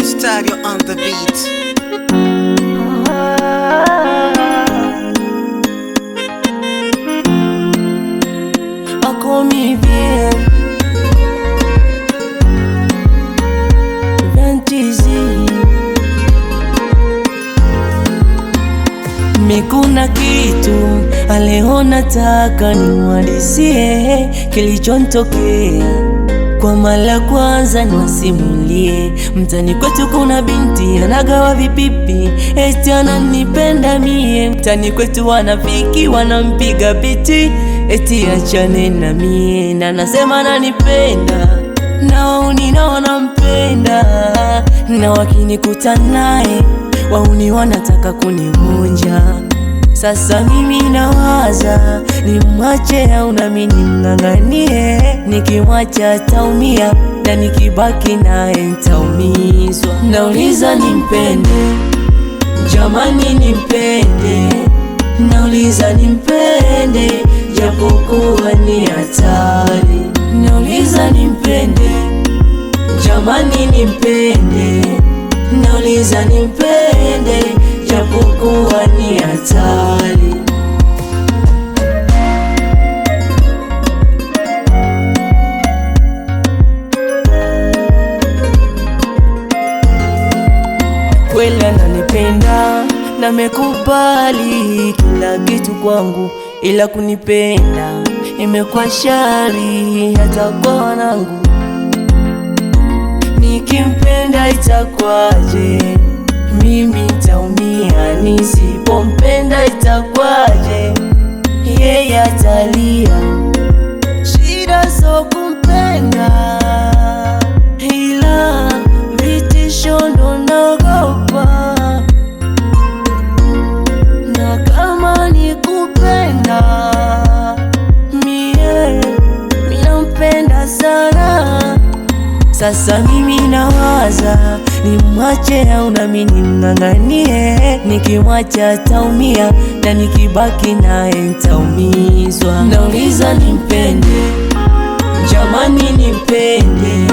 Stereo on the beat. Call me bien 20Z. Mikuna kitu leo nataka niwadisie kilichontokea kwa mara kwanza, niwasimulie. Mtani kwetu kuna binti anagawa vipipi, eti ananipenda mie. Mtani kwetu wanafiki wanampiga biti, eti achane na mie. Na nasema nanipenda, nao ninampenda, na wakinikuta naye wauni wanataka kunivunja. Sasa mimi nawaza nimwache au nami nimng'ang'anie. Nikimwacha ataumia na nikibaki naye nitaumizwa. Nauliza nimpende, jamani nimpende. Nauliza nimpende, japokuwa ni hatari. Nauliza nimpende, jamani nimpende. Nauliza nimpende, japokuwa ni hatari. Kweli ananipenda na mekubali kila kitu kwangu, ila kunipenda imekuwa shari hata kwa wanangu. Nikimpenda itakwaje? Mimi nitaumia. Nisipompenda itakwaje? Yeye atalia. Shida so kumpenda, ila vitisho ndo naogopa. Na kama nikupenda mie, minampenda sana. Sasa mimi nawaza nimwache au nami nimng'ang'anie. Nikimwacha ataumia na nikibaki naye nitaumizwa. Nauliza nimpende, jamani nimpende.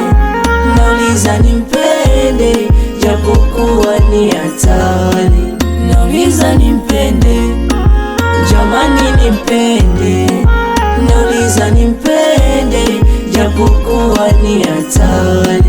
Nauliza nimpende, japokuwa ni hatari. Nauliza nimpende, jamani nimpende. Nauliza nimpende, japokuwa ni hatari.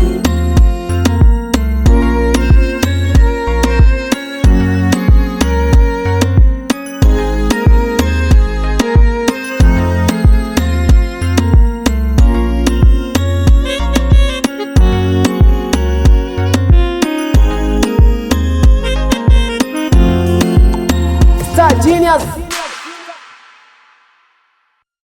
Star Genius.